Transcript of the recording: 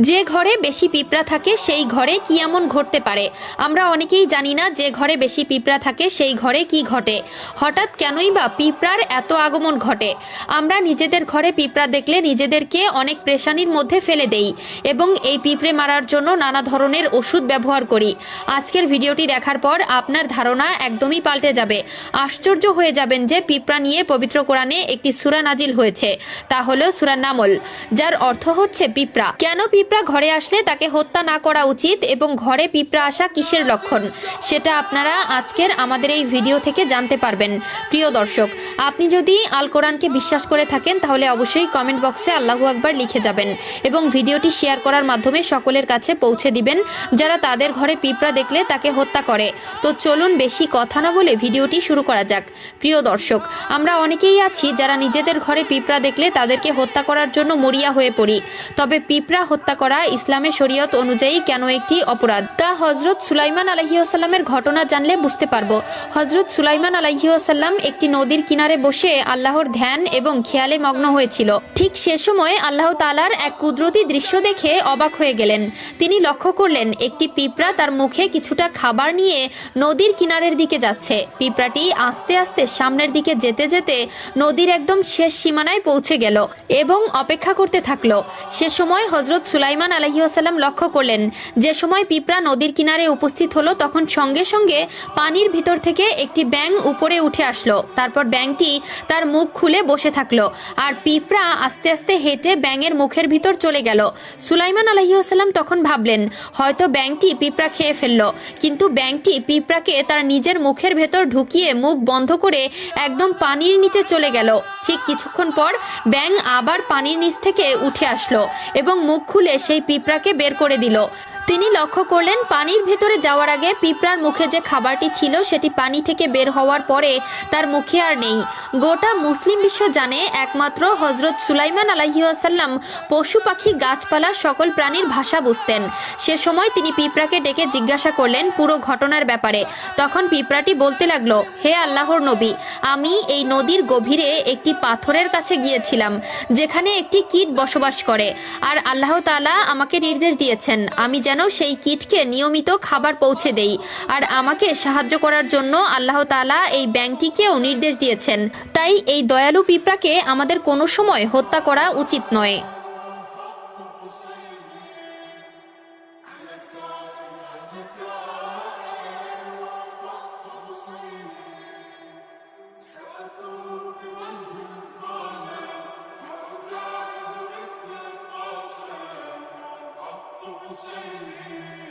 যে ঘরে বেশি পিঁপড়া থাকে সেই ঘরে কি এমন ঘটতে পারে? আমরা অনেকেই জানি না যে ঘরে বেশি পিঁপড়া থাকে সেই ঘরে কি ঘটে। হঠাৎ কেনই বা পিঁপড়ার এত আগমন ঘটে? আমরা নিজেদের ঘরে পিঁপড়া দেখলে নিজেদেরকে অনেক পেরেশানির মধ্যে ফেলে দেই এবং এই পিঁপড়ে মারার জন্য নানা ধরনের ওষুধ ব্যবহার করি। আজকের ভিডিওটি দেখার পর আপনার ধারণা একদমই পাল্টে যাবে। আশ্চর্য হয়ে যাবেন যে পিঁপড়া নিয়ে পবিত্র কোরআনে একটি সূরা নাজিল হয়েছে, তা হলো সূরা নামল, যার অর্থ হচ্ছে পিঁপড়া। কেন পিঁপড়া ঘরে আসলে তাকে হত্যা না করা উচিত এবং ঘরে পিঁপড়া আসা কিসের লক্ষণ, সেটা আপনারা আজকের আমাদের এই ভিডিও থেকে জানতে পারবেন। প্রিয় দর্শক, আপনি যদি আল কোরআনকে বিশ্বাস করে থাকেন তাহলে অবশ্যই কমেন্ট বক্সে আল্লাহু আকবার লিখে যাবেন এবং ভিডিওটি শেয়ার করার মাধ্যমে সকলের কাছে পৌঁছে দিবেন যারা তাদের ঘরে পিঁপড়া দেখলে তাকে হত্যা করে। তো চলুন বেশি কথা না বলে ভিডিওটি শুরু করা যাক। প্রিয় দর্শক, আমরা অনেকেই আছি যারা নিজেদের ঘরে পিঁপড়া দেখলে তাদেরকে হত্যা করার জন্য মরিয়া হয়ে পড়ি। তবে পিঁপড়া হত্যা করা ইসলামের শরীয়ত অনুযায়ী কেন একটি অপরাধ, তা হযরত সুলাইমান আলাইহিসসালামের ঘটনা জানলে বুঝতে পারবো। হযরত সুলাইমান আলাইহিসসালাম একটি নদীর কিনারে বসে আল্লাহর ধ্যান এবং খেয়ালে মগ্ন হয়েছিল। ঠিক সে সময় আল্লাহ তাআলার এক কুদরতি দৃশ্য দেখে অবাক হয়ে গেলেন। তিনি লক্ষ্য করলেন একটি পিঁপড়া তার মুখে কিছুটা খাবার নিয়ে নদীর কিনারের দিকে যাচ্ছে। পিঁপড়াটি আস্তে আস্তে সামনের দিকে যেতে যেতে নদীর একদম শেষ সীমানায় পৌঁছে গেল এবং অপেক্ষা করতে থাকলো। সে সময় হযরত সুলাইমান আলাইহিসসালাম লক্ষ্য করলেন যে সময় পিঁপড়া নদীর কিনারে উপস্থিত হলো তখন সঙ্গে সঙ্গে পানির ভিতর থেকে একটি ব্যাঙ উপরে উঠে আসলো। তারপর ব্যাঙটি তার মুখ খুলে বসে থাকলো আর পিঁপড়া আস্তে আস্তে হেঁটে ব্যাঙের মুখের ভিতর চলে গেল। সুলাইমান আলাইহিসসালাম তখন ভাবলেন হয়তো ব্যাঙটি পিঁপড়া খেয়ে ফেললো, কিন্তু ব্যাঙটি পিঁপড়াকে তার নিজের মুখের ভেতর ঢুকিয়ে মুখ বন্ধ করে একদম পানির নিচে চলে গেল। ঠিক কিছুক্ষণ পর ব্যাঙ আবার পানির নিচ থেকে উঠে আসলো এবং মুখ খুলে সেই পিঁপড়াকে বের করে দিল। তিনি লক্ষ্য করলেন পানির ভেতরে যাওয়ার আগে পিঁপড়ার মুখে যে খাবারটি ছিল সেটি পানি থেকে বের হওয়ার পরে তার মুখে আর নেই। গোটা মুসলিম বিশ্ব জানে একমাত্র হযরত সুলাইমান আলাইহিসসালাম পশু পাখি গাছপালা সকল প্রাণীর ভাষা বুঝতেন। সে সময় তিনি পিঁপড়াকে ডেকে জিজ্ঞাসা করলেন পুরো ঘটনার ব্যাপারে। তখন পিঁপড়াটি বলতে লাগলো, হে আল্লাহর নবী, আমি এই নদীর গভীরে একটি পাথরের কাছে গিয়েছিলাম যেখানে একটি কীট বসবাস করে, আর আল্লাহ তাআলা আমাকে নির্দেশ দিয়েছেন আমি যেন সেই কীটকে নিয়মিত খাবার পৌঁছে দেই, আর আমাকে সাহায্য করার জন্য আল্লাহ তাআলা এই ব্যাঙটিকেও নির্দেশ দিয়েছেন। তাই এই দয়ালু পিঁপড়াকে আমাদের কোনো সময় হত্যা করা উচিত নয়। Hussein